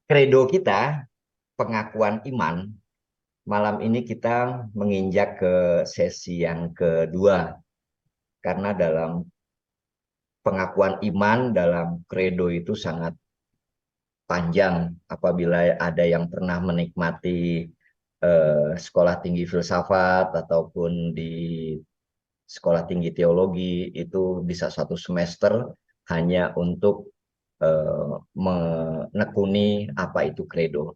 Kredo kita, pengakuan iman, malam ini kita menginjak ke sesi yang kedua. Karena dalam pengakuan iman, dalam kredo itu sangat panjang. Apabila ada yang pernah menikmati sekolah tinggi filsafat ataupun di sekolah tinggi teologi, itu bisa satu semester hanya untuk menekuni apa itu kredo.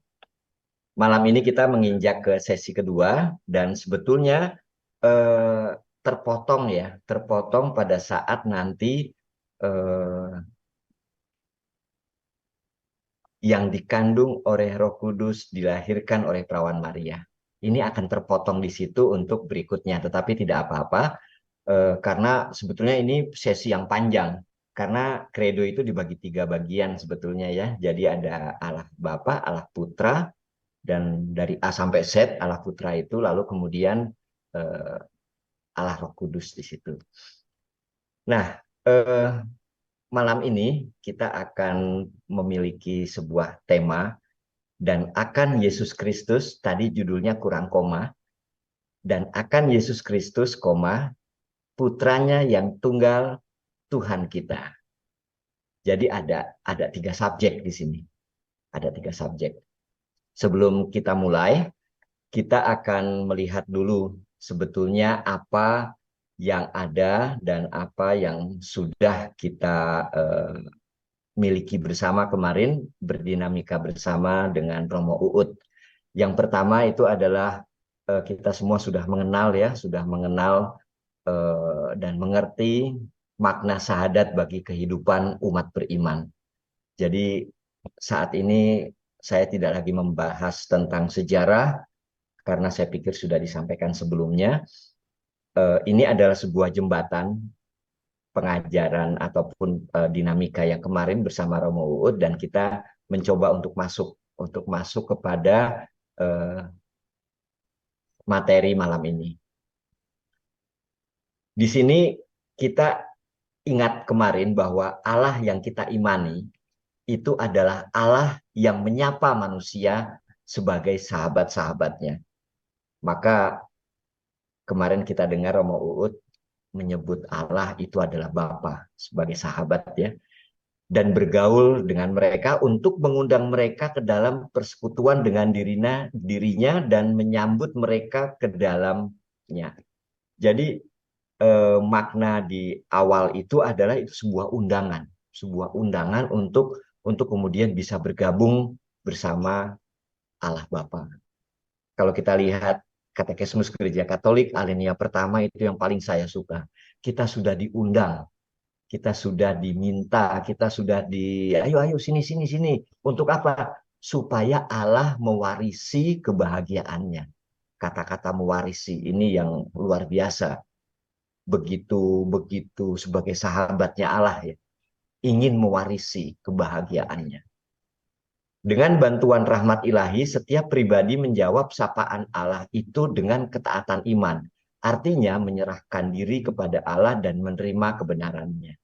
Malam ini kita menginjak ke sesi kedua dan sebetulnya eh, terpotong pada saat nanti eh, yang dikandung oleh Roh Kudus dilahirkan oleh Perawan Maria. Ini akan terpotong di situ untuk berikutnya, tetapi tidak apa-apa karena sebetulnya ini sesi yang panjang. Karena kredo itu dibagi tiga bagian sebetulnya ya. Jadi ada Allah Bapa, Allah Putra, dan dari A sampai Z Allah Putra itu, lalu kemudian eh, Allah Roh Kudus di situ. Nah, malam ini kita akan memiliki sebuah tema dan akan Yesus Kristus, tadi judulnya kurang koma, dan akan Yesus Kristus, koma, putranya yang tunggal Tuhan kita. Jadi ada tiga subjek di sini. Ada tiga subjek. Sebelum kita mulai, kita akan melihat dulu sebetulnya apa yang ada dan apa yang sudah kita miliki bersama kemarin, berdinamika bersama dengan Romo Uut. Yang pertama itu adalah kita semua sudah mengenal ya, sudah mengenal dan mengerti makna syahadat bagi kehidupan umat beriman. Jadi saat ini saya tidak lagi membahas tentang sejarah karena saya pikir sudah disampaikan sebelumnya. Ini adalah sebuah jembatan pengajaran ataupun dinamika yang kemarin bersama Romo Uud, dan kita mencoba untuk masuk kepada uh, materi malam ini. Di sini kita ingat kemarin bahwa Allah yang kita imani itu adalah Allah yang menyapa manusia sebagai sahabat-sahabatnya. Maka kemarin kita dengar Romo Uud menyebut Allah itu adalah Bapa sebagai sahabat ya. Dan bergaul dengan mereka untuk mengundang mereka ke dalam persekutuan dengan dirinya dan menyambut mereka ke dalamnya. Jadi makna di awal itu adalah itu sebuah undangan untuk kemudian bisa bergabung bersama Allah Bapa. Kalau kita lihat Katekismus Gereja Katolik alinea pertama itu yang paling saya suka. Kita sudah diundang, kita sudah diminta, kita sudah ayo ayo sini sini sini. Untuk apa? Supaya Allah mewarisi kebahagiaannya. Kata-kata mewarisi ini yang luar biasa. Begitu begitu sebagai sahabatnya Allah ya, ingin mewarisi kebahagiaannya. Dengan bantuan rahmat ilahi, setiap pribadi menjawab sapaan Allah itu dengan ketaatan iman. Artinya menyerahkan diri kepada Allah dan menerima kebenarannya.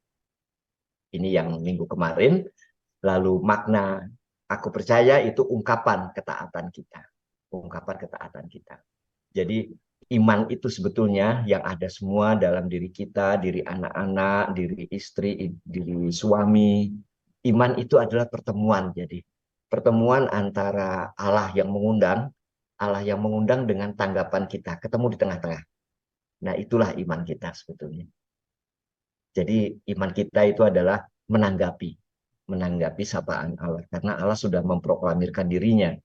Ini yang minggu kemarin. Lalu makna aku percaya itu ungkapan ketaatan kita. Ungkapan ketaatan kita. Jadi iman itu sebetulnya yang ada semua dalam diri kita, diri anak-anak, diri istri, diri suami. Iman itu adalah pertemuan. Jadi pertemuan antara Allah yang mengundang dengan tanggapan kita, ketemu di tengah-tengah. Nah, itulah iman kita sebetulnya. Jadi iman kita itu adalah menanggapi, menanggapi sapaan Allah. Karena Allah sudah memproklamirkan dirinya.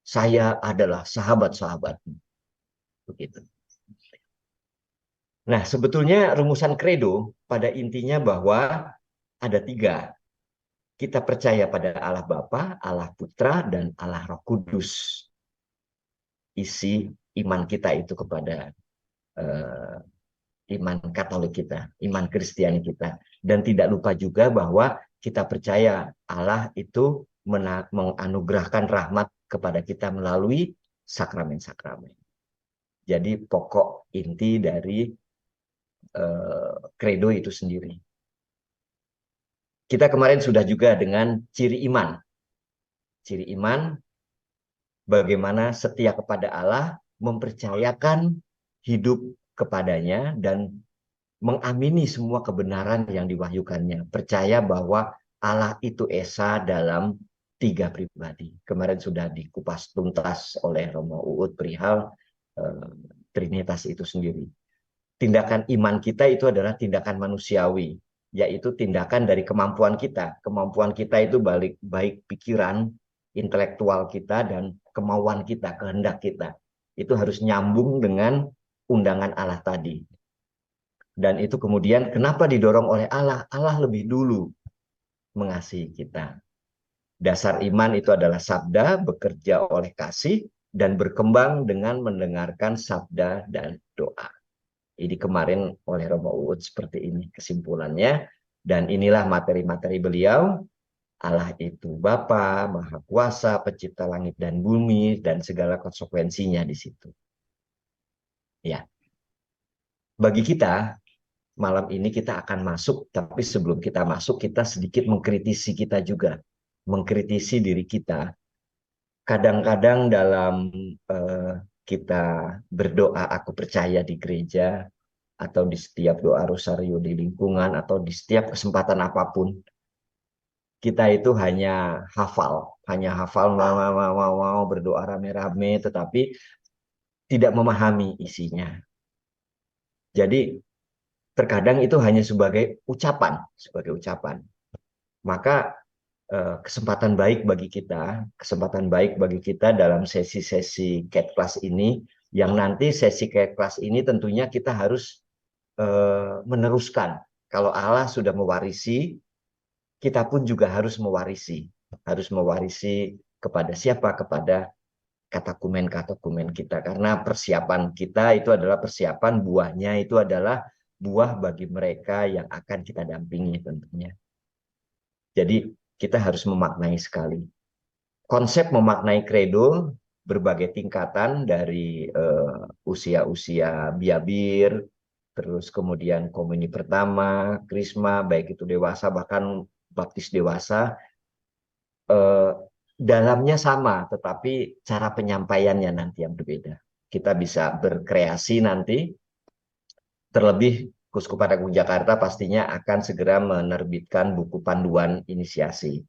Saya adalah sahabat-sahabatmu. Begitu. Nah, sebetulnya rumusan kredo pada intinya bahwa ada tiga. Kita percaya pada Allah Bapa, Allah Putra, dan Allah Roh Kudus. Isi iman kita itu kepada uh, iman Katolik kita, iman Kristiani kita. Dan tidak lupa juga bahwa kita percaya Allah itu menganugerahkan rahmat kepada kita melalui sakramen-sakramen. Jadi pokok inti dari kredo itu sendiri. Kita kemarin sudah juga dengan ciri iman. Ciri iman, bagaimana setia kepada Allah, mempercayakan hidup kepadanya, dan mengamini semua kebenaran yang diwahyukannya. Percaya bahwa Allah itu esa dalam tiga pribadi. Kemarin sudah dikupas tuntas oleh Romo Uud perihal Trinitas itu sendiri. Tindakan iman kita itu adalah tindakan manusiawi, yaitu tindakan dari kemampuan kita. Kemampuan kita itu baik pikiran, intelektual kita, dan kemauan kita, kehendak kita. Itu harus nyambung dengan undangan Allah tadi. Dan itu kemudian kenapa didorong oleh Allah? Allah lebih dulu mengasihi kita. Dasar iman itu adalah sabda, bekerja oleh kasih, dan berkembang dengan mendengarkan sabda dan doa. Ini kemarin oleh Romo Uud seperti ini kesimpulannya. Dan inilah materi-materi beliau. Allah itu Bapa, Maha Kuasa, Pencipta langit dan bumi, dan segala konsekuensinya di situ. Ya, bagi kita, malam ini kita akan masuk, tapi sebelum kita masuk, kita sedikit mengkritisi kita juga. Mengkritisi diri kita. Kadang-kadang dalam kita berdoa, aku percaya di gereja, atau di setiap doa rosario di lingkungan, atau di setiap kesempatan apapun, kita itu hanya hafal, mau berdoa rame-rame, tetapi tidak memahami isinya. Jadi terkadang itu hanya sebagai ucapan. Maka kesempatan baik bagi kita dalam sesi-sesi Cat Class ini, yang nanti sesi Cat Class ini tentunya kita harus meneruskan. Kalau Allah sudah mewarisi, kita pun juga harus mewarisi. Harus mewarisi kepada siapa? Kepada katakumen kita. Karena persiapan kita itu adalah persiapan, buahnya itu adalah buah bagi mereka yang akan kita dampingi tentunya. Jadi kita harus memaknai sekali. Konsep memaknai kredo berbagai tingkatan dari usia-usia biabir, terus kemudian komuni pertama, krisma, baik itu dewasa, bahkan baptis dewasa, dalamnya sama, tetapi cara penyampaiannya nanti yang berbeda. Kita bisa berkreasi nanti, terlebih Kuskupan Agung Jakarta pastinya akan segera menerbitkan buku panduan inisiasi.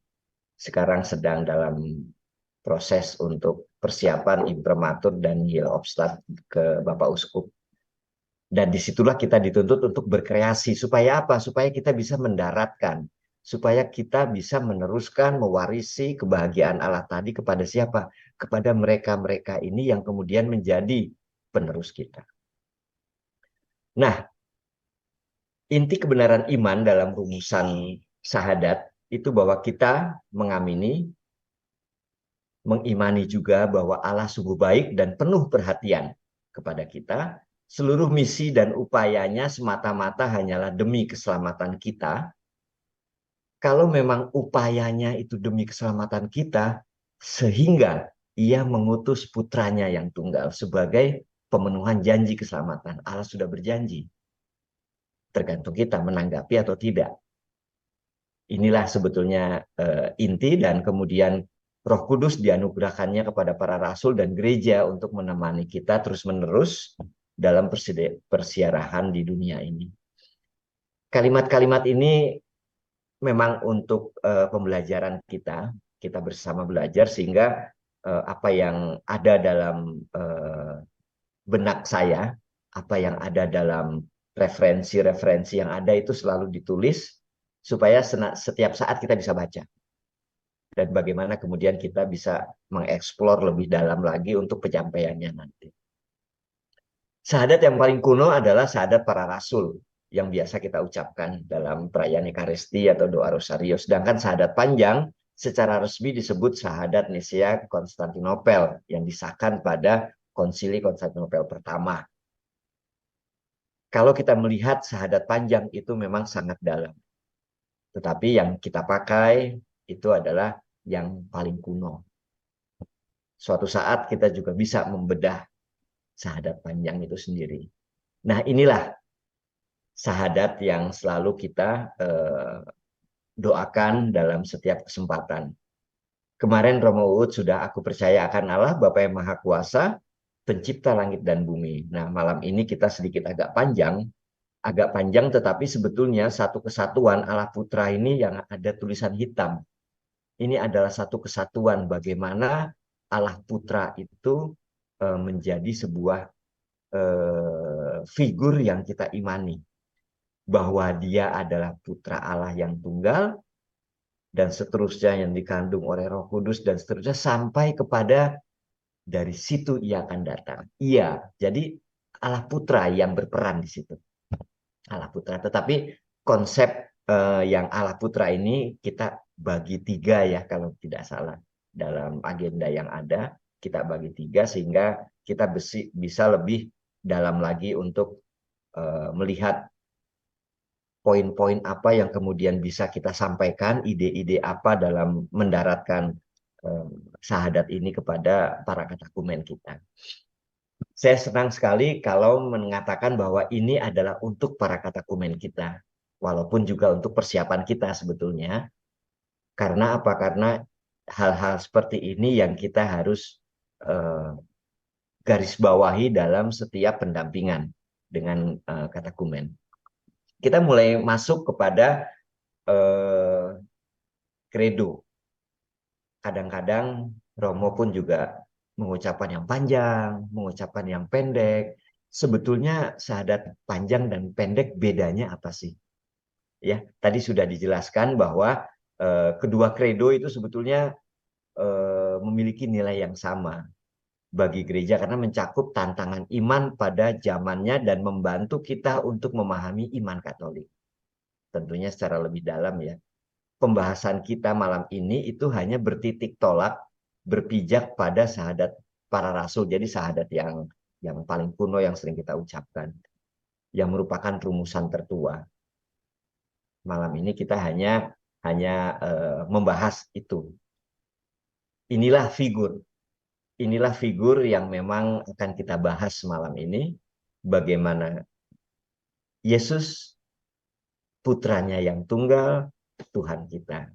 Sekarang sedang dalam proses untuk persiapan imprimatur dan yield obstat ke Bapak Uskup. Dan disitulah kita dituntut untuk berkreasi. Supaya apa? Supaya kita bisa mendaratkan. Supaya kita bisa meneruskan, mewarisi kebahagiaan Allah tadi kepada siapa? Kepada mereka-mereka ini yang kemudian menjadi penerus kita. Nah, inti kebenaran iman dalam rumusan syahadat itu bahwa kita mengimani juga bahwa Allah sungguh baik dan penuh perhatian kepada kita. Seluruh misi dan upayanya semata-mata hanyalah demi keselamatan kita. Kalau memang upayanya itu demi keselamatan kita, sehingga ia mengutus putranya yang tunggal sebagai pemenuhan janji keselamatan. Allah sudah berjanji. Tergantung kita menanggapi atau tidak. Inilah sebetulnya inti, dan kemudian Roh Kudus dianugerahkannya kepada para rasul dan gereja untuk menemani kita terus-menerus dalam persiarahan di dunia ini. Kalimat-kalimat ini memang untuk pembelajaran kita bersama belajar, sehingga apa yang ada dalam benak saya, apa yang ada dalam referensi-referensi yang ada itu selalu ditulis, supaya setiap saat kita bisa baca. Dan bagaimana kemudian kita bisa mengeksplor lebih dalam lagi untuk penyampaiannya nanti. Syahadat yang paling kuno adalah syahadat para rasul, yang biasa kita ucapkan dalam perayaan Ekaristi atau doa Rosario. Sedangkan syahadat panjang secara resmi disebut syahadat Nisea Konstantinopel, yang disahkan pada Konsili Konstantinopel pertama. Kalau kita melihat syahadat panjang itu memang sangat dalam. Tetapi yang kita pakai itu adalah yang paling kuno. Suatu saat kita juga bisa membedah syahadat panjang itu sendiri. Nah, inilah syahadat yang selalu kita doakan dalam setiap kesempatan. Kemarin Romo Uud sudah aku percaya akan Allah Bapa yang Maha Kuasa, pencipta langit dan bumi. Nah, malam ini kita sedikit agak panjang tetapi sebetulnya satu kesatuan Allah Putra ini yang ada tulisan hitam. Ini adalah satu kesatuan bagaimana Allah Putra itu menjadi sebuah figur yang kita imani. Bahwa dia adalah Putra Allah yang tunggal, dan seterusnya yang dikandung oleh Roh Kudus, dan seterusnya sampai kepada dari situ ia akan datang. Iya, jadi Allah Putra yang berperan di situ. Allah Putra. Tetapi konsep yang Allah Putra ini kita bagi tiga ya kalau tidak salah. Dalam agenda yang ada kita bagi tiga sehingga kita bisa lebih dalam lagi untuk melihat poin-poin apa yang kemudian bisa kita sampaikan, ide-ide apa dalam mendaratkan syahadat ini kepada para katakumen kita. Saya senang sekali kalau mengatakan bahwa ini adalah untuk para katakumen kita. Walaupun juga untuk persiapan kita sebetulnya. Karena apa? Karena hal-hal seperti ini yang kita harus garis bawahi dalam setiap pendampingan dengan katakumen. Kita mulai masuk kepada kredo. Kadang-kadang Romo pun juga mengucapkan yang panjang, mengucapkan yang pendek. Sebetulnya syahadat panjang dan pendek bedanya apa sih? Ya, tadi sudah dijelaskan bahwa kedua kredo itu sebetulnya memiliki nilai yang sama bagi gereja karena mencakup tantangan iman pada zamannya dan membantu kita untuk memahami iman Katolik. Tentunya secara lebih dalam ya. Pembahasan kita malam ini itu hanya bertitik tolak, berpijak pada syahadat para rasul. Jadi syahadat yang paling kuno yang sering kita ucapkan, yang merupakan rumusan tertua. Malam ini kita hanya membahas itu. Inilah figur yang memang akan kita bahas malam ini. Bagaimana Yesus, putranya yang tunggal, Tuhan kita.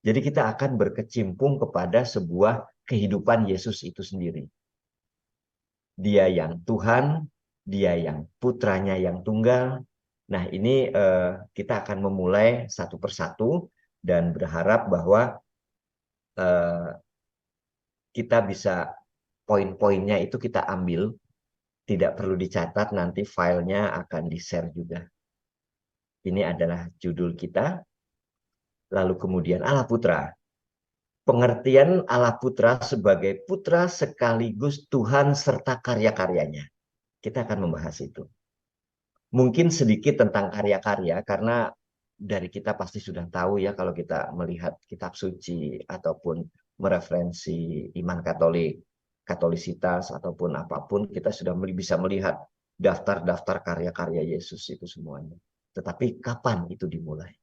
Jadi kita akan berkecimpung kepada sebuah kehidupan Yesus itu sendiri. Dia yang Tuhan, dia yang putranya yang tunggal. Nah ini kita akan memulai satu persatu dan berharap bahwa kita bisa poin-poinnya itu kita ambil. Tidak perlu dicatat, nanti filenya akan di-share juga. Ini adalah judul kita. Lalu kemudian Allah Putra. Pengertian Allah Putra sebagai Putra sekaligus Tuhan serta karya-karyanya. Kita akan membahas itu. Mungkin sedikit tentang karya-karya, karena dari kita pasti sudah tahu ya kalau kita melihat kitab suci ataupun mereferensi iman Katolik, Katolisitas ataupun apapun, kita sudah bisa melihat daftar-daftar karya-karya Yesus itu semuanya. Tetapi kapan itu dimulai?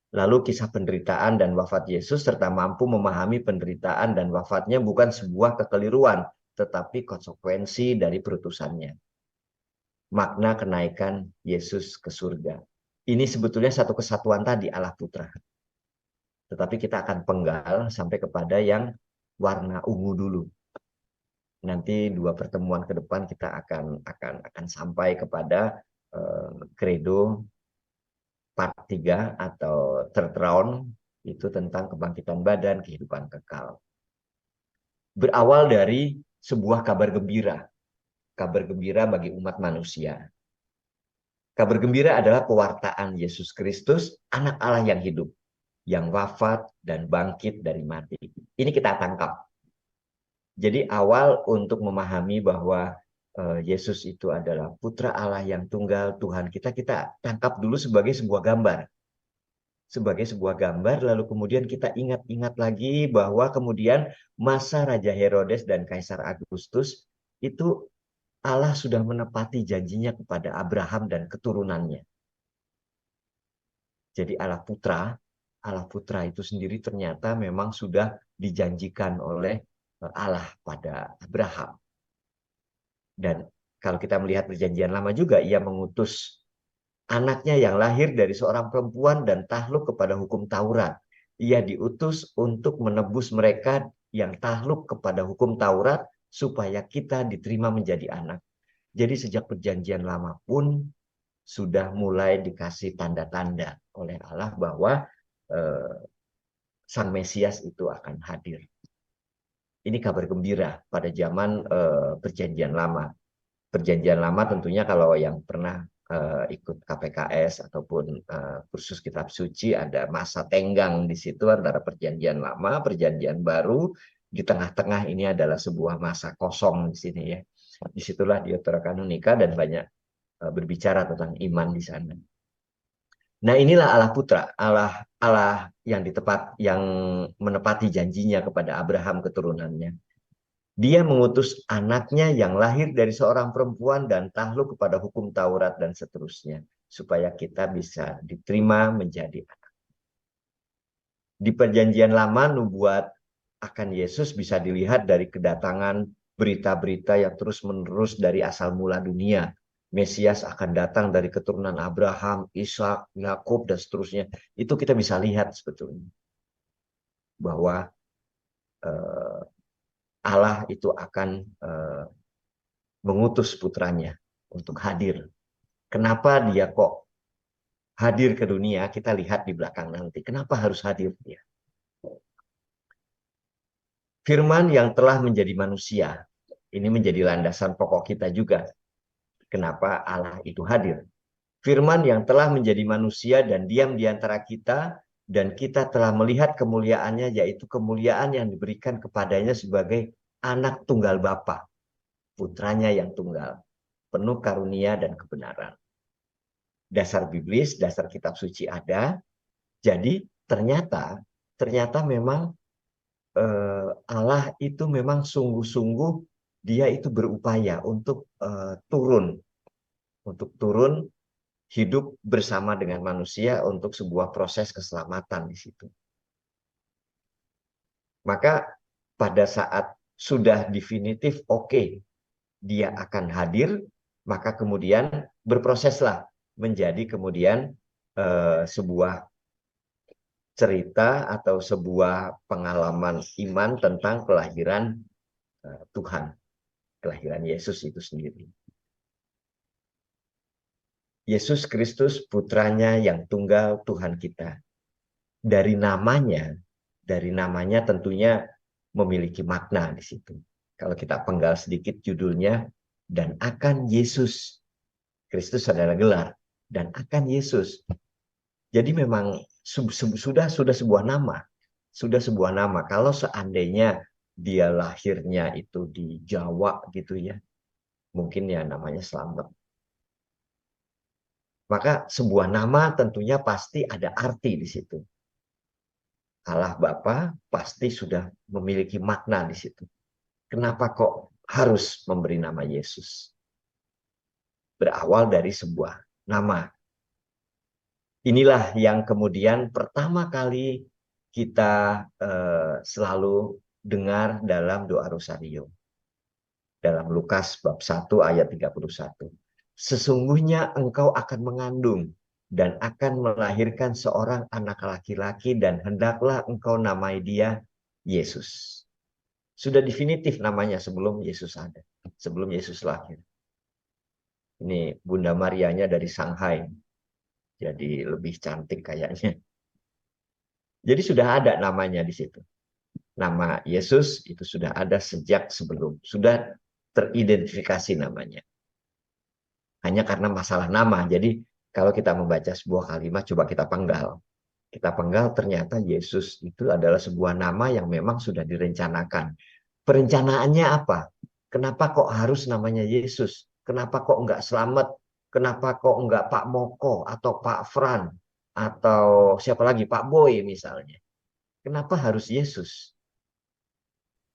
Lalu kisah penderitaan dan wafat Yesus serta mampu memahami penderitaan dan wafatnya bukan sebuah kekeliruan, tetapi konsekuensi dari perutusannya. Makna kenaikan Yesus ke surga. Ini sebetulnya satu kesatuan tadi Allah Putra. Tetapi kita akan penggal sampai kepada yang warna ungu dulu. Nanti 2 pertemuan ke depan kita akan sampai kepada kredo part 3 atau third round, itu tentang kebangkitan badan, kehidupan kekal. Berawal dari sebuah kabar gembira bagi umat manusia. Kabar gembira adalah pewartaan Yesus Kristus, anak Allah yang hidup, yang wafat dan bangkit dari mati. Ini kita tangkap. Jadi awal untuk memahami bahwa Yesus itu adalah Putra Allah yang tunggal, Tuhan kita tangkap dulu sebagai sebuah gambar. Sebagai sebuah gambar, lalu kemudian kita ingat-ingat lagi bahwa kemudian masa Raja Herodes dan Kaisar Agustus itu Allah sudah menepati janjinya kepada Abraham dan keturunannya. Jadi Allah Putra itu sendiri ternyata memang sudah dijanjikan oleh Allah pada Abraham. Dan kalau kita melihat perjanjian lama juga, ia mengutus anaknya yang lahir dari seorang perempuan dan takluk kepada hukum Taurat. Ia diutus untuk menebus mereka yang takluk kepada hukum Taurat, supaya kita diterima menjadi anak. Jadi sejak perjanjian lama pun sudah mulai dikasih tanda-tanda oleh Allah bahwa Sang Mesias itu akan hadir. Ini kabar gembira pada zaman perjanjian lama. Perjanjian lama tentunya kalau yang pernah ikut KPKS ataupun kursus kitab suci, ada masa tenggang di situ antara perjanjian lama, perjanjian baru. Di tengah-tengah ini adalah sebuah masa kosong di sini ya. Disitulah Deuterokanonika dan banyak berbicara tentang iman di sana. Nah, inilah Allah Putra, Allah yang menepati janjinya kepada Abraham keturunannya. Dia mengutus anaknya yang lahir dari seorang perempuan dan takluk kepada hukum Taurat dan seterusnya, supaya kita bisa diterima menjadi anak. Di perjanjian lama, nubuat akan Yesus bisa dilihat dari kedatangan berita-berita yang terus-menerus dari asal mula dunia. Mesias akan datang dari keturunan Abraham, Ishak, Yakub, dan seterusnya. Itu kita bisa lihat sebetulnya. Bahwa Allah itu akan mengutus putranya untuk hadir. Kenapa dia kok hadir ke dunia? Kita lihat di belakang nanti. Kenapa harus hadir dia? Firman yang telah menjadi manusia. Ini menjadi landasan pokok kita juga. Kenapa Allah itu hadir? Firman yang telah menjadi manusia dan diam di antara kita, dan kita telah melihat kemuliaannya, yaitu kemuliaan yang diberikan kepadanya sebagai anak tunggal Bapa, putranya yang tunggal, penuh karunia dan kebenaran. Dasar biblis, dasar kitab suci ada. Jadi ternyata memang Allah itu memang sungguh-sungguh dia itu berupaya untuk turun hidup bersama dengan manusia untuk sebuah proses keselamatan di situ. Maka pada saat sudah definitif dia akan hadir, maka kemudian berproseslah menjadi kemudian sebuah cerita atau sebuah pengalaman iman tentang kelahiran Tuhan, kelahiran Yesus itu sendiri. Yesus Kristus putranya yang tunggal Tuhan kita. Dari namanya tentunya memiliki makna di situ. Kalau kita penggal sedikit judulnya, dan akan Yesus. Kristus adalah gelar, dan akan Yesus. Jadi memang sudah sebuah nama. Sudah sebuah nama. Kalau seandainya dia lahirnya itu di Jawa gitu ya, mungkin ya namanya Slamet. Maka sebuah nama tentunya pasti ada arti di situ. Allah Bapa pasti sudah memiliki makna di situ. Kenapa kok harus memberi nama Yesus? Berawal dari sebuah nama. Inilah yang kemudian pertama kali kita selalu dengar dalam doa Rosario. Dalam Lukas bab 1 ayat 31. Sesungguhnya engkau akan mengandung dan akan melahirkan seorang anak laki-laki, dan hendaklah engkau namai dia Yesus. Sudah definitif namanya sebelum Yesus ada, sebelum Yesus lahir. Ini Bunda Marianya dari Shanghai, jadi lebih cantik kayaknya. Jadi sudah ada namanya di situ. Nama Yesus itu sudah ada sejak sebelum, sudah teridentifikasi namanya. Hanya karena masalah nama. Jadi kalau kita membaca sebuah kalimat, coba kita penggal. Kita penggal, ternyata Yesus itu adalah sebuah nama yang memang sudah direncanakan. Perencanaannya apa? Kenapa kok harus namanya Yesus? Kenapa kok enggak Slamet? Kenapa kok enggak Pak Moko atau Pak Fran? Atau siapa lagi? Pak Boy misalnya. Kenapa harus Yesus?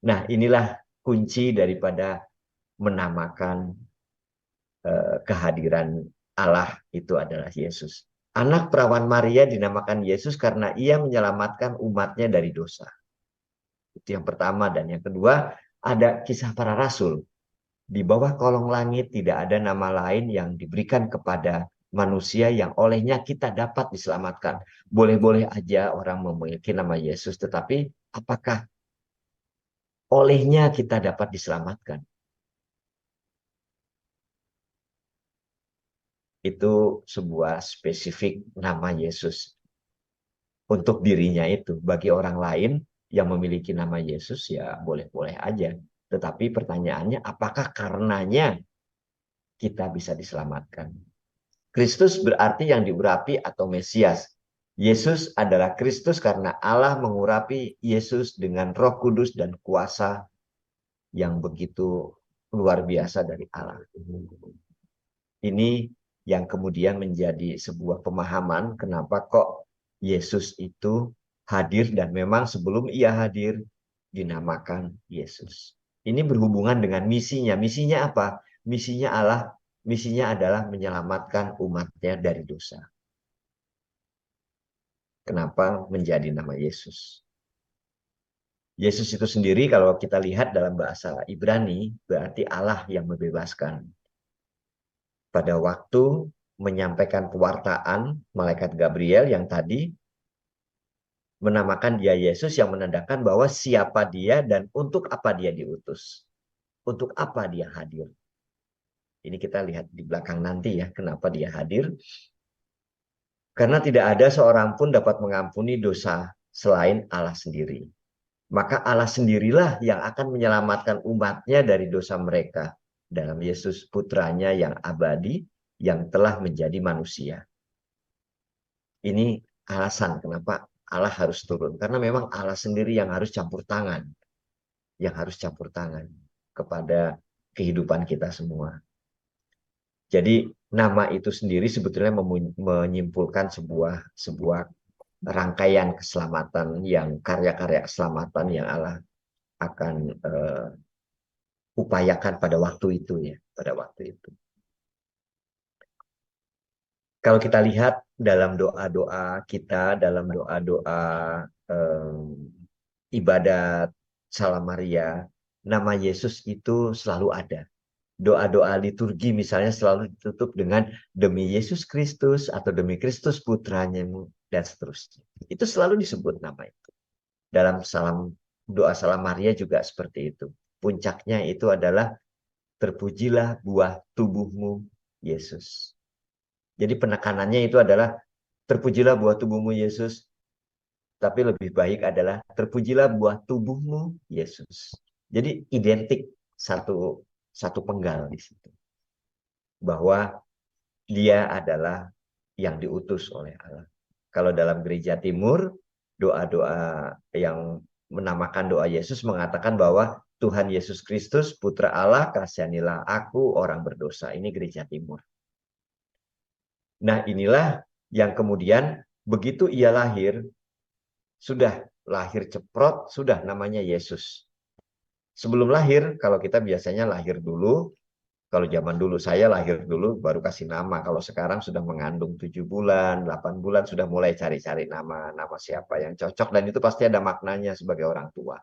Nah, inilah kunci daripada menamakan kehadiran Allah itu adalah Yesus. Anak perawan Maria dinamakan Yesus karena ia menyelamatkan umatnya dari dosa. Itu yang pertama. Dan yang kedua, ada kisah para rasul. Di bawah kolong langit tidak ada nama lain yang diberikan kepada manusia yang olehnya kita dapat diselamatkan. Boleh-boleh aja orang memiliki nama Yesus, tetapi apakah olehnya kita dapat diselamatkan? Itu sebuah spesifik nama Yesus untuk dirinya itu. Bagi orang lain yang memiliki nama Yesus ya boleh-boleh aja. Tetapi pertanyaannya apakah karenanya kita bisa diselamatkan? Kristus berarti yang diurapi atau Mesias. Yesus adalah Kristus karena Allah mengurapi Yesus dengan Roh Kudus dan kuasa yang begitu luar biasa dari Allah. Ini yang kemudian menjadi sebuah pemahaman kenapa kok Yesus itu hadir dan memang sebelum ia hadir dinamakan Yesus. Ini berhubungan dengan misinya. Misinya apa? Misinya adalah menyelamatkan umatnya dari dosa. Kenapa menjadi nama Yesus? Yesus itu sendiri kalau kita lihat dalam bahasa Ibrani berarti Allah yang membebaskan. Pada waktu menyampaikan pewartaan malaikat Gabriel yang tadi menamakan dia Yesus yang menandakan bahwa siapa dia dan untuk apa dia diutus. Untuk apa dia hadir. Ini kita lihat di belakang nanti ya kenapa dia hadir. Karena tidak ada seorang pun dapat mengampuni dosa selain Allah sendiri. Maka Allah sendirilah yang akan menyelamatkan umatnya dari dosa mereka dalam Yesus putranya yang abadi yang telah menjadi manusia. Ini alasan kenapa Allah harus turun. Karena memang Allah sendiri yang harus campur tangan. Yang harus campur tangan kepada kehidupan kita semua. Jadi nama itu sendiri sebetulnya menyimpulkan sebuah rangkaian keselamatan yang karya-karya keselamatan yang Allah akan upayakan pada waktu itu ya, pada waktu itu. Kalau kita lihat dalam doa-doa kita, dalam doa-doa ibadat Salam Maria, nama Yesus itu selalu ada. Doa-doa liturgi misalnya selalu ditutup dengan demi Yesus Kristus atau demi Kristus putranya dan seterusnya. Itu selalu disebut nama itu. Dalam doa Salam Maria juga seperti itu. Puncaknya itu adalah terpujilah buah tubuhmu Yesus. Jadi penekanannya itu adalah terpujilah buah tubuhmu Yesus, tapi lebih baik adalah terpujilah buah tubuhmu Yesus. Jadi identik satu penggal di situ. Bahwa dia adalah yang diutus oleh Allah. Kalau dalam gereja timur, doa-doa yang menamakan doa Yesus mengatakan bahwa Tuhan Yesus Kristus, Putra Allah, kasihanilah aku orang berdosa. Ini gereja timur. Nah inilah yang kemudian begitu ia lahir, sudah lahir ceprot, sudah namanya Yesus. Sebelum lahir, kalau kita biasanya lahir dulu, kalau zaman dulu saya lahir dulu baru kasih nama. Kalau sekarang sudah mengandung 7 bulan, 8 bulan sudah mulai cari-cari nama siapa yang cocok dan itu pasti ada maknanya sebagai orang tua.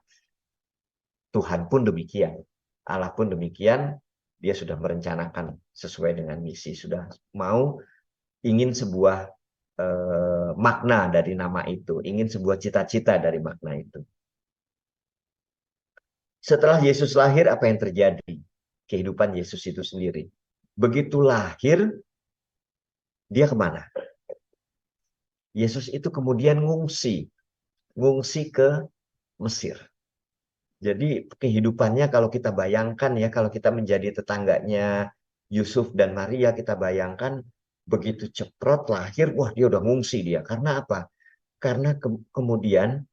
Tuhan pun demikian. Allah pun demikian, dia sudah merencanakan sesuai dengan misi, sudah mau ingin sebuah makna dari nama itu, ingin sebuah cita-cita dari makna itu. Setelah Yesus lahir, apa yang terjadi? Kehidupan Yesus itu sendiri. Begitu lahir, dia kemana? Yesus itu kemudian ngungsi ke Mesir. Jadi kehidupannya kalau kita bayangkan ya, kalau kita menjadi tetangganya Yusuf dan Maria, kita bayangkan begitu ceprot lahir, wah dia udah ngungsi dia. Karena apa? Karena kemudian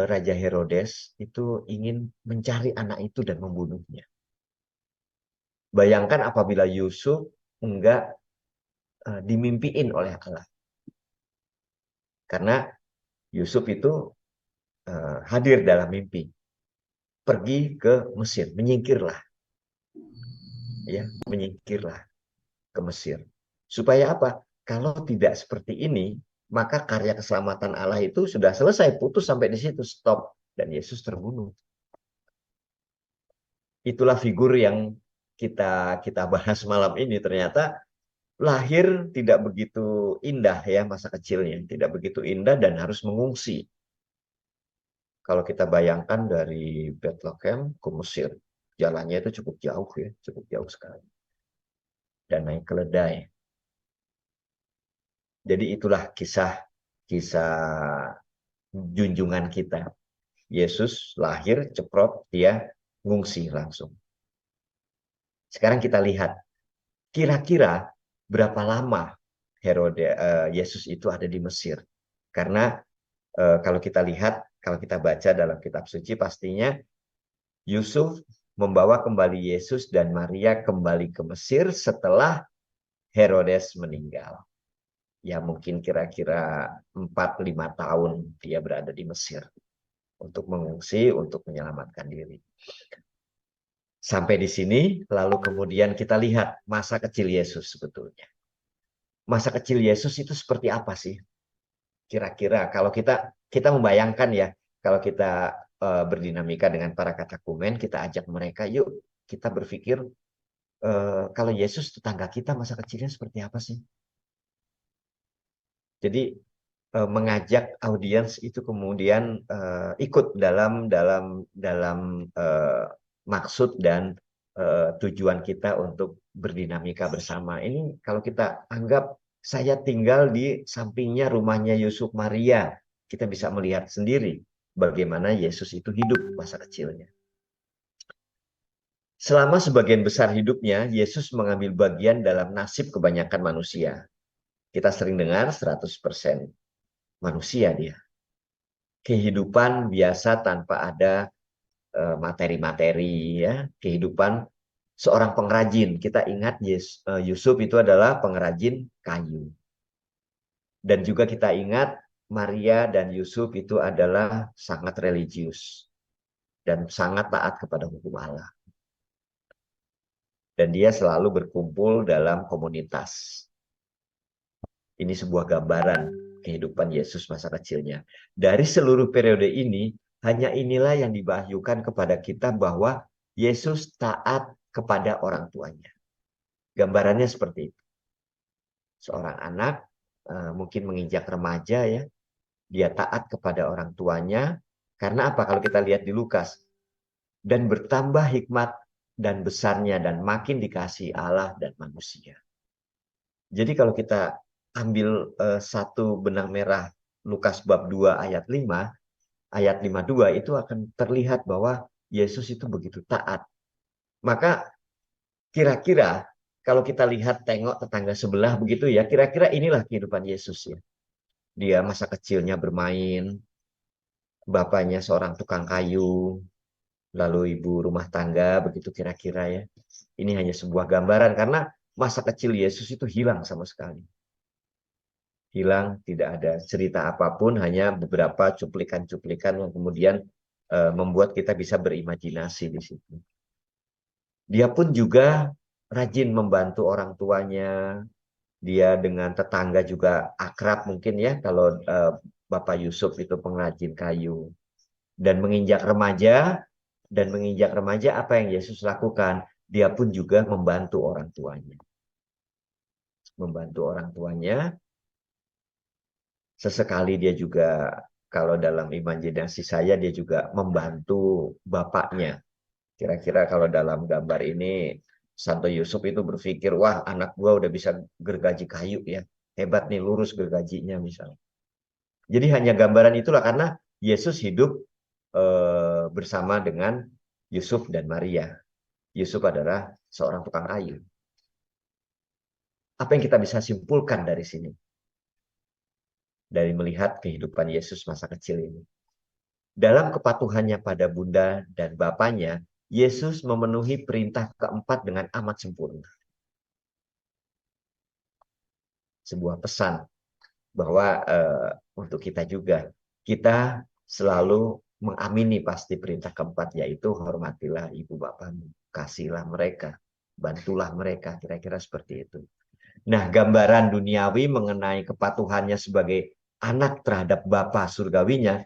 Raja Herodes itu ingin mencari anak itu dan membunuhnya. Bayangkan apabila Yusuf enggak dimimpiin oleh Allah. Karena Yusuf itu hadir dalam mimpi. Pergi ke Mesir, menyingkirlah. Ya, menyingkirlah ke Mesir. Supaya apa? Kalau tidak seperti ini, maka karya keselamatan Allah itu sudah selesai, putus sampai di situ, stop. Dan Yesus terbunuh. Itulah figur yang kita bahas malam ini. Ternyata lahir tidak begitu indah ya, masa kecilnya tidak begitu indah dan harus mengungsi. Kalau kita bayangkan dari Bethlehem ke Mesir, jalannya itu cukup jauh ya, cukup jauh sekali. Dan naik keledai. Jadi itulah kisah junjungan kita. Yesus lahir ceprot, dia ngungsi langsung. Sekarang kita lihat kira-kira berapa lama Yesus itu ada di Mesir. Karena kalau kita lihat, kalau kita baca dalam kitab suci, pastinya Yusuf membawa kembali Yesus dan Maria kembali ke Mesir setelah Herodes meninggal. Ya mungkin kira-kira 4-5 tahun dia berada di Mesir untuk mengungsi, untuk menyelamatkan diri. Sampai di sini, lalu kemudian kita lihat masa kecil Yesus sebetulnya. Masa kecil Yesus itu seperti apa sih? Kira-kira kalau kita membayangkan ya, kalau kita berdinamika dengan para katakumen, kita ajak mereka, yuk kita berpikir kalau Yesus tetangga kita masa kecilnya seperti apa sih? Jadi mengajak audiens itu kemudian ikut dalam maksud dan tujuan kita untuk berdinamika bersama. Ini kalau kita anggap saya tinggal di sampingnya rumahnya Yusuf Maria, kita bisa melihat sendiri bagaimana Yesus itu hidup masa kecilnya. Selama sebagian besar hidupnya, Yesus mengambil bagian dalam nasib kebanyakan manusia. Kita sering dengar 100% manusia dia. Kehidupan biasa tanpa ada materi-materi ya, kehidupan seorang pengrajin. Kita ingat Yusuf itu adalah pengrajin kayu. Dan juga kita ingat Maria dan Yusuf itu adalah sangat religius dan sangat taat kepada hukum Allah. Dan dia selalu berkumpul dalam komunitas. Ini sebuah gambaran kehidupan Yesus masa kecilnya. Dari seluruh periode ini, hanya inilah yang dibahyukan kepada kita bahwa Yesus taat kepada orang tuanya. Gambarannya seperti itu. Seorang anak mungkin menginjak remaja ya, dia taat kepada orang tuanya. Karena apa? Kalau kita lihat di Lukas, dan bertambah hikmat dan besarnya dan makin dikasihi Allah dan manusia. Jadi kalau kita ambil satu benang merah Lukas bab 2 ayat 5, ayat 52 itu akan terlihat bahwa Yesus itu begitu taat. Maka kira-kira kalau kita lihat tengok tetangga sebelah begitu ya, kira-kira inilah kehidupan Yesus ya. Dia masa kecilnya bermain, bapaknya seorang tukang kayu, lalu ibu rumah tangga, begitu kira-kira ya. Ini hanya sebuah gambaran karena masa kecil Yesus itu hilang sama sekali. Hilang, tidak ada cerita apapun, hanya beberapa cuplikan-cuplikan yang kemudian membuat kita bisa berimajinasi di situ. Dia pun juga rajin membantu orang tuanya, dia dengan tetangga juga akrab mungkin ya, kalau Bapak Yusuf itu pengrajin kayu. Dan menginjak remaja apa yang Yesus lakukan? Dia pun juga membantu orang tuanya. Membantu orang tuanya. Sesekali dia juga, kalau dalam imajinasi saya, dia juga membantu bapaknya. Kira-kira kalau dalam gambar ini, Santo Yusuf itu berpikir, wah anak gua udah bisa gergaji kayu ya. Hebat nih, lurus gergajinya misalnya. Jadi hanya gambaran itulah karena Yesus hidup bersama dengan Yusuf dan Maria. Yusuf adalah seorang tukang kayu. Apa yang kita bisa simpulkan dari sini? Dari melihat kehidupan Yesus masa kecil ini. Dalam kepatuhannya pada bunda dan bapaknya, Yesus memenuhi perintah keempat dengan amat sempurna. Sebuah pesan bahwa untuk kita juga, kita selalu mengamini pasti perintah keempat, yaitu hormatilah ibu bapamu, kasihlah mereka, bantulah mereka, kira-kira seperti itu. Nah, gambaran duniawi mengenai kepatuhannya sebagai anak terhadap Bapa surgawinya,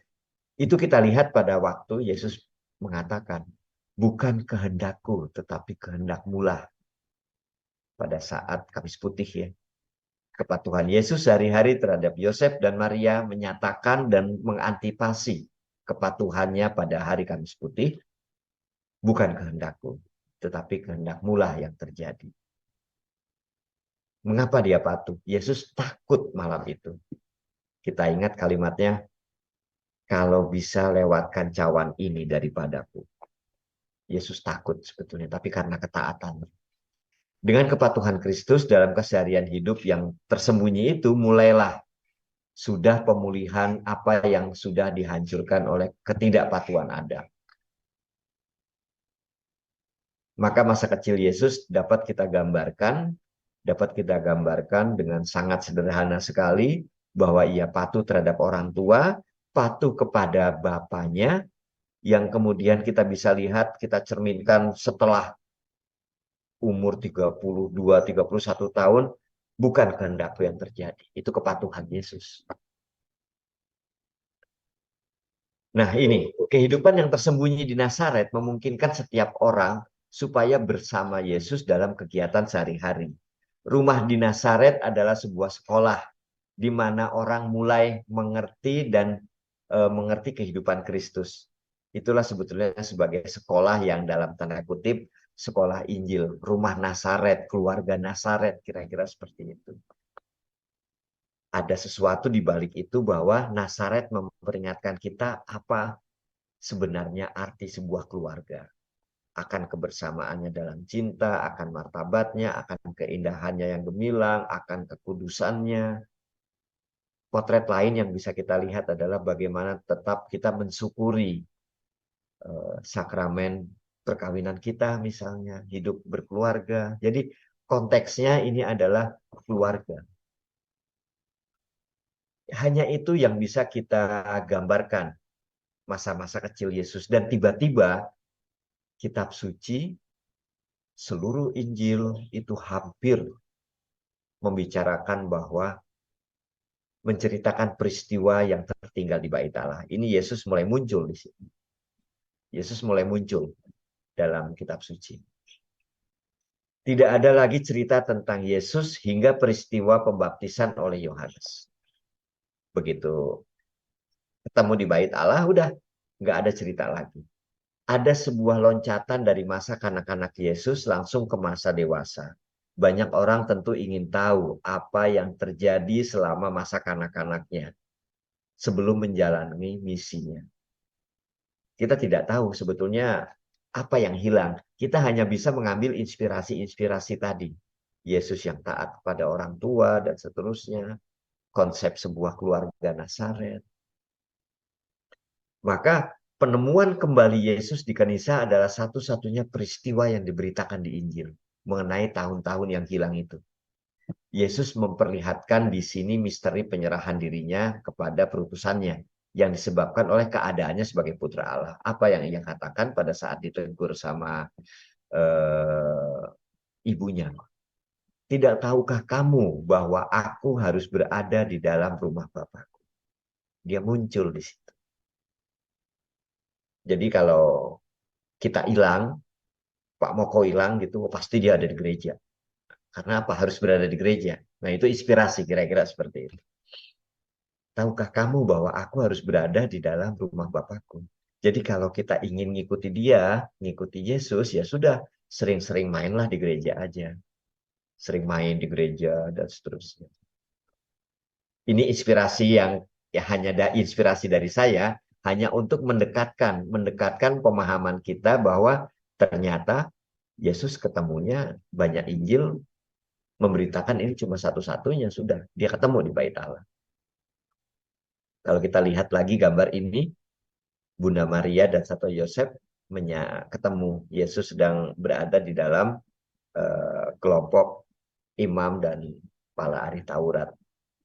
itu kita lihat pada waktu Yesus mengatakan, bukan kehendakku, tetapi kehendakmulah. Pada saat Kamis Putih ya, Kepatuhan Yesus sehari-hari terhadap Yosef dan Maria menyatakan dan mengantisipasi kepatuhannya pada hari Kamis Putih, bukan kehendakku, tetapi kehendak-Mu lah yang terjadi. Mengapa dia patuh? Yesus takut malam itu. Kita ingat kalimatnya, kalau bisa lewatkan cawan ini daripadaku. Yesus takut sebetulnya, tapi karena ketaatan. Dengan kepatuhan Kristus dalam keseharian hidup yang tersembunyi itu, mulailah sudah pemulihan apa yang sudah dihancurkan oleh ketidakpatuhan Adam. Maka masa kecil Yesus dapat kita gambarkan dengan sangat sederhana sekali, bahwa ia patuh terhadap orang tua, patuh kepada bapaknya, yang kemudian kita bisa lihat, kita cerminkan setelah umur 32-31 tahun, bukan kehendakku yang terjadi. Itu kepatuhan Yesus. Nah ini, kehidupan yang tersembunyi di Nazaret memungkinkan setiap orang supaya bersama Yesus dalam kegiatan sehari-hari. Rumah di Nazaret adalah sebuah sekolah di mana orang mulai mengerti dan mengerti kehidupan Kristus. Itulah sebetulnya sebagai sekolah yang dalam tanda kutip sekolah Injil, rumah Nazaret, keluarga Nazaret, kira-kira seperti itu. Ada sesuatu di balik itu bahwa Nazaret memperingatkan kita apa sebenarnya arti sebuah keluarga. Akan kebersamaannya dalam cinta, akan martabatnya, akan keindahannya yang gemilang, akan kekudusannya. Potret lain yang bisa kita lihat adalah bagaimana tetap kita mensyukuri sakramen perkawinan kita misalnya, hidup berkeluarga. Jadi konteksnya ini adalah keluarga. Hanya itu yang bisa kita gambarkan masa-masa kecil Yesus. Dan tiba-tiba kitab suci, seluruh Injil itu hampir membicarakan bahwa menceritakan peristiwa yang tertinggal di Bait Allah. Ini Yesus mulai muncul di sini. Yesus mulai muncul dalam kitab suci. Tidak ada lagi cerita tentang Yesus hingga peristiwa pembaptisan oleh Yohanes. Begitu ketemu di Bait Allah, udah nggak ada cerita lagi. Ada sebuah loncatan dari masa kanak-kanak Yesus langsung ke masa dewasa. Banyak orang tentu ingin tahu apa yang terjadi selama masa kanak-kanaknya sebelum menjalani misinya. Kita tidak tahu sebetulnya apa yang hilang. Kita hanya bisa mengambil inspirasi-inspirasi tadi. Yesus yang taat kepada orang tua dan seterusnya. Konsep sebuah keluarga Nazaret. Maka penemuan kembali Yesus di Kanisa adalah satu-satunya peristiwa yang diberitakan di Injil mengenai tahun-tahun yang hilang itu. Yesus memperlihatkan di sini misteri penyerahan dirinya kepada perutusannya yang disebabkan oleh keadaannya sebagai putra Allah. Apa yang ia katakan pada saat ditegur sama ibunya. Tidak tahukah kamu bahwa aku harus berada di dalam rumah Bapakku? Dia muncul di situ. Jadi kalau kita hilang, Pak Moko hilang gitu, pasti dia ada di gereja. Karena apa? Harus berada di gereja. Nah itu inspirasi kira-kira seperti itu. Tahukah kamu bahwa aku harus berada di dalam rumah Bapakku? Jadi kalau kita ingin ngikuti dia, ngikuti Yesus, ya sudah, sering-sering mainlah di gereja aja. Sering main di gereja dan seterusnya. Ini inspirasi yang ya hanya ada inspirasi dari saya, hanya untuk mendekatkan pemahaman kita bahwa ternyata Yesus ketemunya banyak Injil memberitakan ini cuma satu-satunya, sudah dia ketemu di Bait Allah. Kalau kita lihat lagi gambar ini, Bunda Maria dan Santo Yosef ketemu Yesus sedang berada di dalam kelompok imam dan kepala ahli Taurat.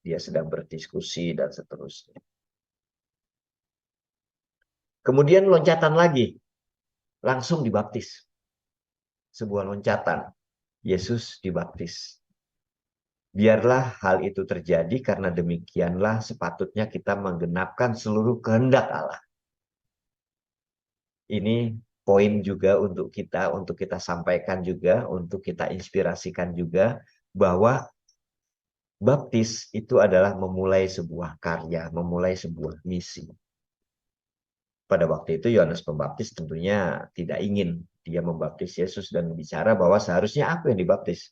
Dia sedang berdiskusi dan seterusnya. Kemudian loncatan lagi, langsung dibaptis. Sebuah loncatan, Yesus dibaptis. Biarlah hal itu terjadi karena demikianlah sepatutnya kita menggenapkan seluruh kehendak Allah. Ini poin juga untuk kita sampaikan juga, untuk kita inspirasikan juga, bahwa Baptis itu adalah memulai sebuah karya, memulai sebuah misi. Pada waktu itu Yohanes Pembaptis tentunya tidak ingin dia membaptis Yesus dan bicara bahwa seharusnya aku yang dibaptis.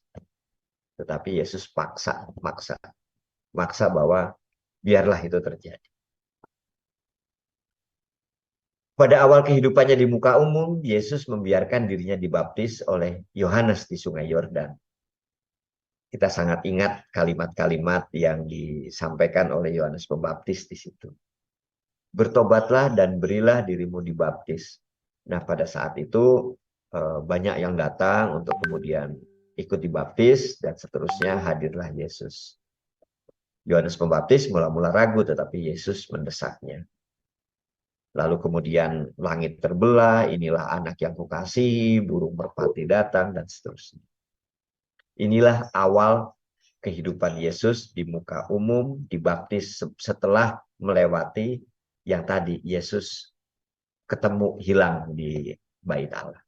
Tetapi Yesus maksa bahwa biarlah itu terjadi. Pada awal kehidupannya di muka umum, Yesus membiarkan dirinya dibaptis oleh Yohanes di Sungai Yordan. Kita sangat ingat kalimat-kalimat yang disampaikan oleh Yohanes Pembaptis di situ. Bertobatlah dan berilah dirimu dibaptis. Nah, pada saat itu banyak yang datang untuk kemudian ikut dibaptis dan seterusnya hadirlah Yesus. Yohanes Pembaptis mula-mula ragu tetapi Yesus mendesaknya. Lalu kemudian langit terbelah, inilah anak yang kukasihi, burung merpati datang dan seterusnya. Inilah awal kehidupan Yesus di muka umum, dibaptis setelah melewati yang tadi Yesus ketemu hilang di bait Allah.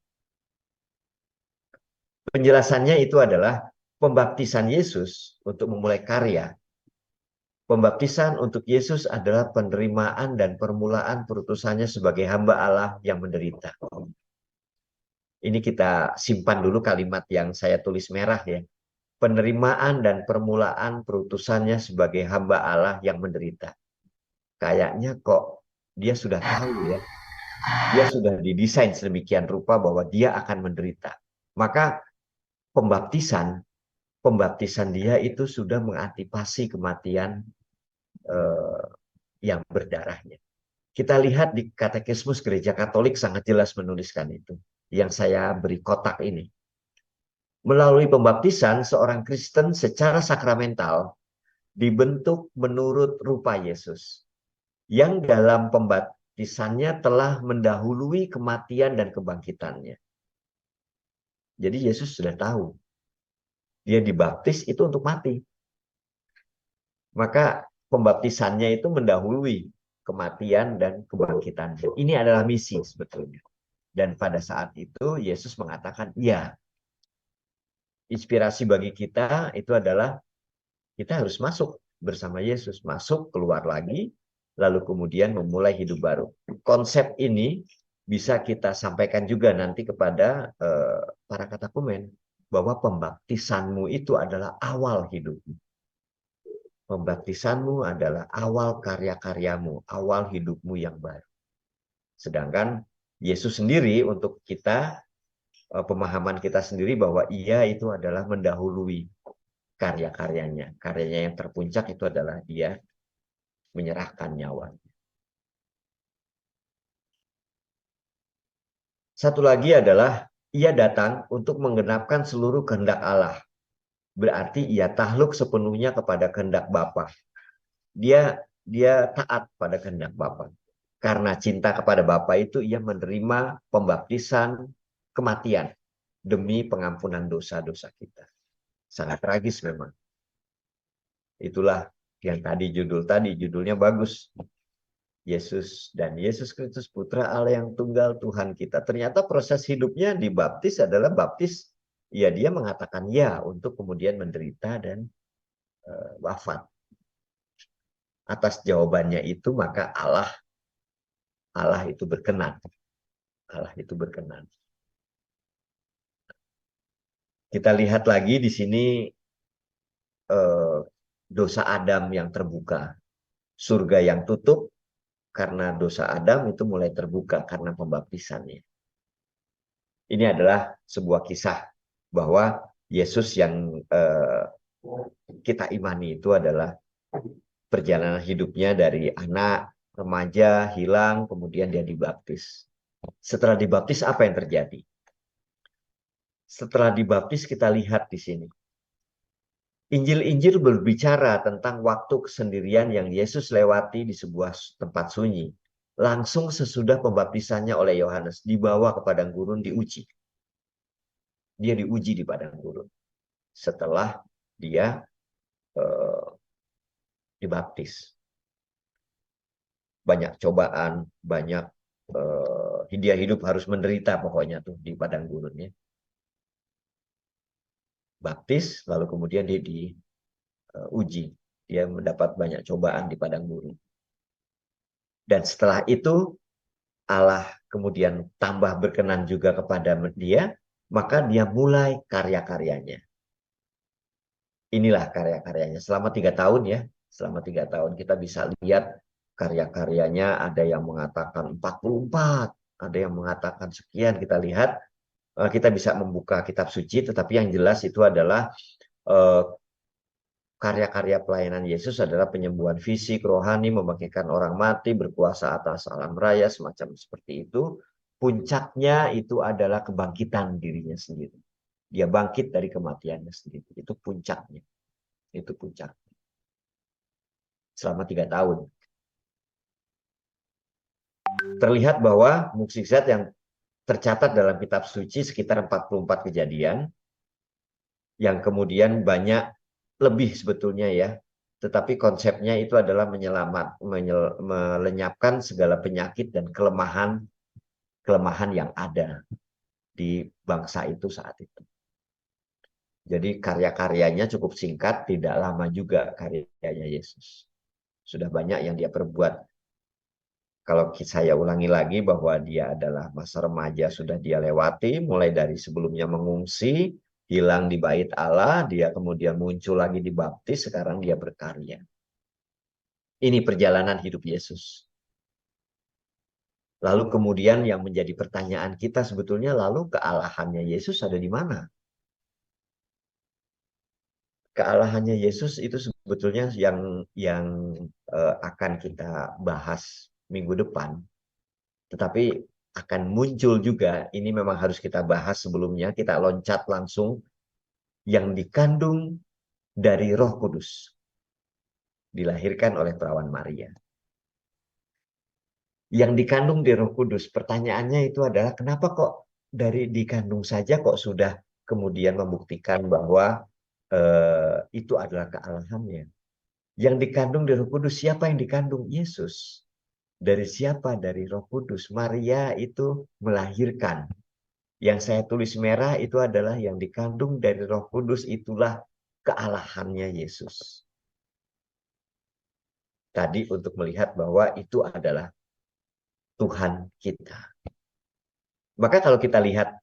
Penjelasannya itu adalah pembaptisan Yesus untuk memulai karya. Pembaptisan untuk Yesus adalah penerimaan dan permulaan perutusannya sebagai hamba Allah yang menderita. Ini kita simpan dulu kalimat yang saya tulis merah ya. Penerimaan dan permulaan perutusannya sebagai hamba Allah yang menderita. Kayaknya kok dia sudah tahu ya. Dia sudah didesain sedemikian rupa bahwa dia akan menderita. Maka pembaptisan dia itu sudah mengantisipasi kematian yang berdarahnya. Kita lihat di Katekismus Gereja Katolik sangat jelas menuliskan itu. Yang saya beri kotak ini. Melalui pembaptisan, seorang Kristen secara sakramental dibentuk menurut rupa Yesus. Yang dalam pembaptisannya telah mendahului kematian dan kebangkitannya. Jadi Yesus sudah tahu. Dia dibaptis itu untuk mati. Maka pembaptisannya itu mendahului kematian dan kebangkitan. Ini adalah misi sebetulnya. Dan pada saat itu Yesus mengatakan, ya, inspirasi bagi kita itu adalah kita harus masuk bersama Yesus. Masuk, keluar lagi, lalu kemudian memulai hidup baru. Konsep ini bisa kita sampaikan juga nanti kepada para katakumen. Bahwa pembaptisanmu itu adalah awal hidupmu. Pembaptisanmu adalah awal karya-karyamu, awal hidupmu yang baru. Sedangkan Yesus sendiri untuk kita, pemahaman kita sendiri bahwa ia itu adalah mendahului karya-karyanya. Karyanya yang terpuncak itu adalah dia menyerahkan nyawanya. Satu lagi adalah ia datang untuk menggenapkan seluruh kehendak Allah. Berarti ia takluk sepenuhnya kepada kehendak Bapa. Dia taat pada kehendak Bapa. Karena cinta kepada Bapa itu ia menerima pembaptisan kematian demi pengampunan dosa-dosa kita. Sangat tragis memang. Itulah yang judulnya bagus. Yesus dan Yesus Kristus Putra Allah yang tunggal Tuhan kita. Ternyata proses hidupnya dibaptis adalah baptis. Ya, dia mengatakan ya untuk kemudian menderita dan wafat. Atas jawabannya itu maka Allah itu berkenan. Allah itu berkenan. Kita lihat lagi di sini dosa Adam yang terbuka. Surga yang tutup karena dosa Adam itu mulai terbuka karena pembaptisannya. Ini adalah sebuah kisah bahwa Yesus yang kita imani itu adalah perjalanan hidupnya dari anak, remaja, hilang, kemudian dia dibaptis. Setelah dibaptis apa yang terjadi? Setelah dibaptis kita lihat di sini. Injil-injil berbicara tentang waktu kesendirian yang Yesus lewati di sebuah tempat sunyi. Langsung sesudah pembaptisannya oleh Yohanes, dibawa ke padang gurun diuji. Dia diuji di padang gurun. Setelah dia dibaptis. Banyak cobaan, banyak dia hidup harus menderita pokoknya tuh di padang gurunnya. Baptis, lalu kemudian dia uji. Dia mendapat banyak cobaan di padang gurun. Dan setelah itu Allah kemudian tambah berkenan juga kepada dia, maka dia mulai karya-karyanya. Inilah karya-karyanya selama 3 tahun ya. Selama 3 tahun kita bisa lihat karya-karyanya, ada yang mengatakan 44, ada yang mengatakan sekian. Kita lihat, kita bisa membuka kitab suci, tetapi yang jelas itu adalah karya-karya pelayanan Yesus adalah penyembuhan fisik, rohani, membangkitkan orang mati, berkuasa atas alam raya, semacam seperti itu. Puncaknya itu adalah kebangkitan dirinya sendiri. Dia bangkit dari kematiannya sendiri. Itu puncaknya. Itu puncak. Selama 3 tahun. Terlihat bahwa mukjizat yang tercatat dalam kitab suci sekitar 44 kejadian, yang kemudian banyak lebih sebetulnya ya. Tetapi konsepnya itu adalah melenyapkan segala penyakit dan kelemahan yang ada di bangsa itu saat itu. Jadi karya-karyanya cukup singkat, tidak lama juga karyanya Yesus. Sudah banyak yang dia perbuat. Kalau saya ulangi lagi bahwa dia adalah masa remaja sudah dia lewati, mulai dari sebelumnya mengungsi, hilang di bait Allah, dia kemudian muncul lagi di baptis, sekarang dia berkarya. Ini perjalanan hidup Yesus. Lalu kemudian yang menjadi pertanyaan kita sebetulnya, lalu kealahannya Yesus ada di mana? Kealahannya Yesus itu sebetulnya yang akan kita bahas minggu depan. Tetapi akan muncul juga, ini memang harus kita bahas sebelumnya, kita loncat langsung, yang dikandung dari Roh Kudus. Dilahirkan oleh perawan Maria. Yang dikandung di Roh Kudus, pertanyaannya itu adalah kenapa kok dari dikandung saja kok sudah kemudian membuktikan bahwa itu adalah kealahannya. Yang dikandung di Roh Kudus, siapa yang dikandung? Yesus. Dari siapa? Dari Roh Kudus. Maria itu melahirkan. Yang saya tulis merah itu adalah yang dikandung dari Roh Kudus, itulah kealahannya Yesus. Tadi untuk melihat bahwa itu adalah Tuhan kita. Maka kalau kita lihat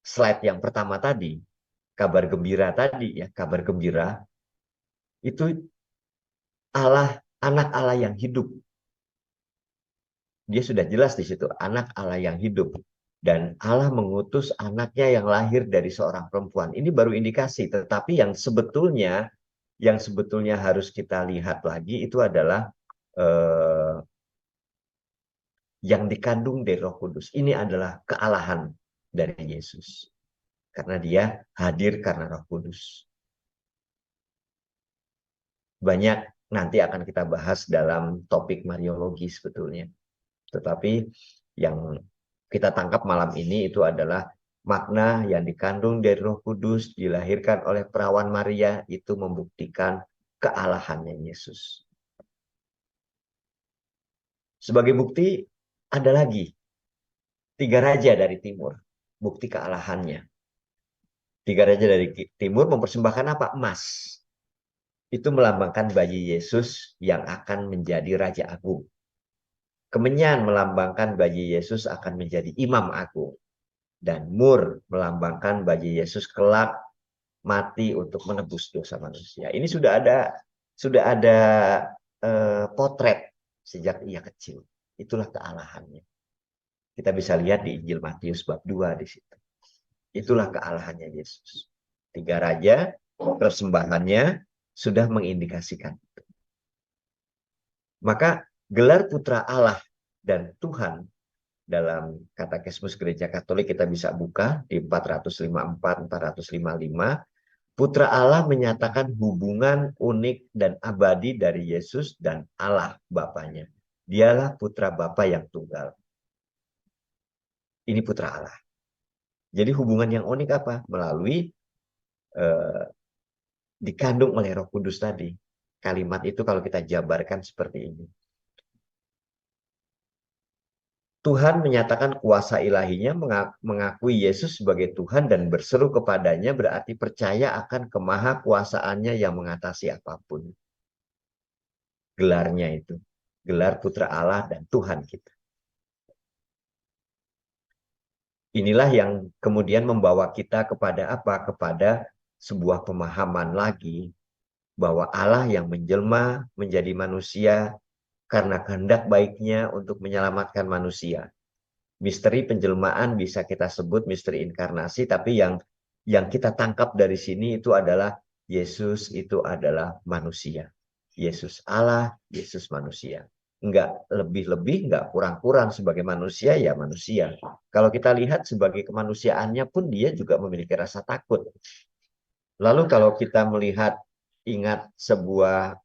slide yang pertama tadi, kabar gembira tadi ya, kabar gembira itu Allah, anak Allah yang hidup. Dia sudah jelas di situ, anak Allah yang hidup. Dan Allah mengutus anaknya yang lahir dari seorang perempuan. Ini baru indikasi, tetapi yang sebetulnya harus kita lihat lagi itu adalah yang dikandung dari Roh Kudus. Ini adalah kealahan dari Yesus. Karena dia hadir karena Roh Kudus. Banyak nanti akan kita bahas dalam topik Mariologi sebetulnya. Tetapi yang kita tangkap malam ini itu adalah makna yang dikandung dari Roh Kudus, dilahirkan oleh perawan Maria, itu membuktikan kealahannya Yesus. Sebagai bukti, ada lagi 3 raja dari timur, bukti kealahannya. 3 raja dari timur mempersembahkan apa? Emas. Itu melambangkan bayi Yesus yang akan menjadi Raja Agung. Kemenyan melambangkan bayi Yesus akan menjadi Imam Agung. Dan mur melambangkan bayi Yesus kelak mati untuk menebus dosa manusia. Ini sudah ada potret sejak ia kecil. Itulah kealahannya. Kita bisa lihat di Injil Matius bab 2 di situ. Itulah kealahannya Yesus. 3 raja, persembahannya sudah mengindikasikan. Maka gelar putra Allah dan Tuhan dalam Katekismus Gereja Katolik kita bisa buka di 454-455. Putra Allah menyatakan hubungan unik dan abadi dari Yesus dan Allah Bapanya. Dialah putra Bapa yang tunggal. Ini putra Allah. Jadi hubungan yang unik apa? Melalui dikandung oleh Roh Kudus tadi. Kalimat itu kalau kita jabarkan seperti ini. Tuhan menyatakan kuasa ilahinya, mengakui Yesus sebagai Tuhan dan berseru kepadanya berarti percaya akan kemahakuasaannya yang mengatasi apapun. Gelarnya itu, gelar Putra Allah dan Tuhan kita. Inilah yang kemudian membawa kita kepada apa? Kepada sebuah pemahaman lagi bahwa Allah yang menjelma menjadi manusia karena kehendak baiknya untuk menyelamatkan manusia. Misteri penjelmaan bisa kita sebut misteri inkarnasi, tapi yang kita tangkap dari sini itu adalah Yesus itu adalah manusia. Yesus Allah, Yesus manusia. Enggak lebih-lebih, enggak kurang-kurang sebagai manusia, ya manusia. Kalau kita lihat sebagai kemanusiaannya pun dia juga memiliki rasa takut. Lalu kalau kita melihat, ingat sebuah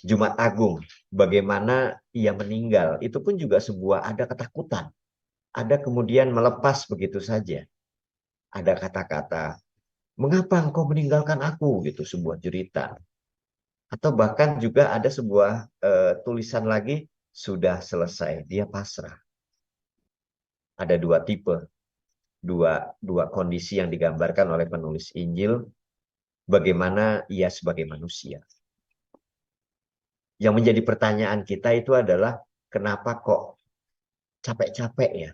Jumat Agung, bagaimana ia meninggal, itu pun juga sebuah ada ketakutan. Ada kemudian melepas begitu saja. Ada kata-kata, mengapa engkau meninggalkan aku? Gitu, sebuah jeritan. Atau bahkan juga ada sebuah tulisan lagi, sudah selesai, dia pasrah. Ada dua tipe, dua kondisi yang digambarkan oleh penulis Injil, bagaimana ia sebagai manusia. Yang menjadi pertanyaan kita itu adalah, kenapa kok capek-capek ya?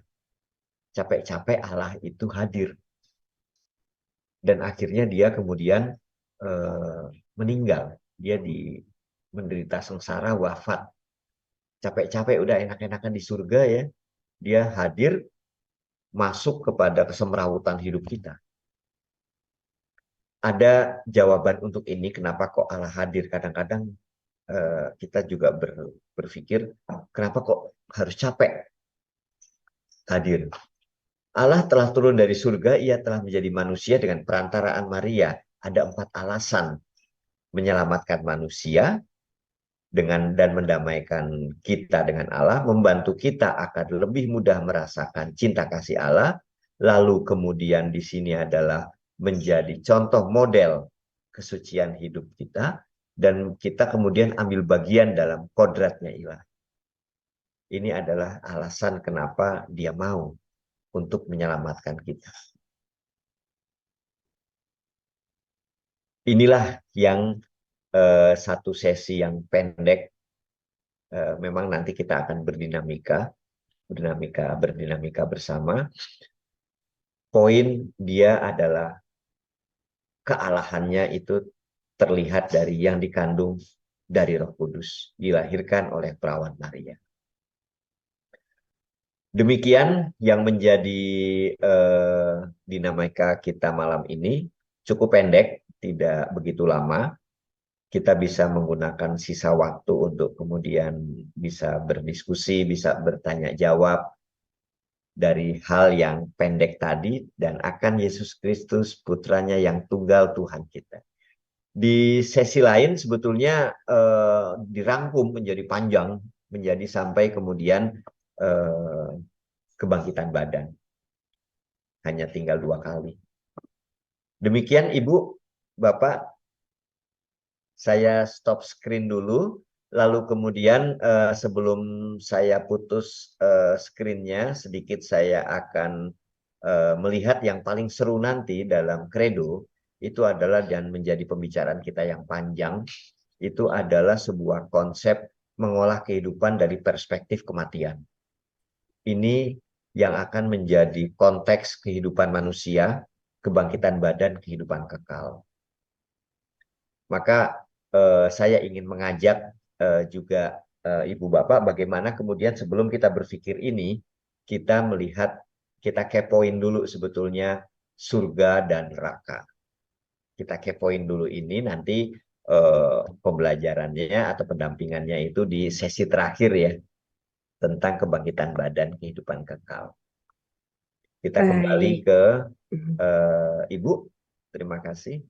Capek-capek Allah itu hadir. Dan akhirnya dia kemudian meninggal. Dia menderita sengsara, wafat. Capek-capek udah enak-enakan di surga ya. Dia hadir, masuk kepada kesemrawutan hidup kita. Ada jawaban untuk ini, kenapa kok Allah hadir. Kadang-kadang kita juga berpikir, kenapa kok harus capek hadir. Allah telah turun dari surga, ia telah menjadi manusia dengan perantaraan Maria. Ada 4 alasan menyelamatkan manusia dan mendamaikan kita dengan Allah, membantu kita akan lebih mudah merasakan cinta kasih Allah, lalu kemudian di sini adalah menjadi contoh model kesucian hidup kita, dan kita kemudian ambil bagian dalam kodratnya ilah. Ini adalah alasan kenapa dia mau untuk menyelamatkan kita. Inilah yang satu sesi yang pendek. Memang nanti kita akan berdinamika bersama. Poin dia adalah kealahannya itu terlihat dari yang dikandung dari Roh Kudus, dilahirkan oleh perawan Maria. Demikian yang menjadi dinamika kita malam ini, cukup pendek, tidak begitu lama. Kita bisa menggunakan sisa waktu untuk kemudian bisa berdiskusi, bisa bertanya jawab dari hal yang pendek tadi, dan akan Yesus Kristus putranya yang tunggal Tuhan kita. Di sesi lain sebetulnya dirangkum menjadi panjang, menjadi sampai kemudian kebangkitan badan. Hanya tinggal 2 kali. Demikian Ibu, Bapak, saya stop screen dulu, lalu kemudian sebelum saya putus screen-nya, sedikit saya akan melihat yang paling seru nanti dalam kredo, itu adalah, dan menjadi pembicaraan kita yang panjang, itu adalah sebuah konsep mengolah kehidupan dari perspektif kematian. Ini yang akan menjadi konteks kehidupan manusia, kebangkitan badan, kehidupan kekal. Maka saya ingin mengajak juga Ibu Bapak, bagaimana kemudian sebelum kita berpikir ini, kita melihat, kita kepoin dulu sebetulnya surga dan neraka. Kita kepoin dulu ini, nanti pembelajarannya atau pendampingannya itu di sesi terakhir ya, tentang kebangkitan badan, kehidupan kekal. Kita kembali Baik. ke Ibu. Terima kasih.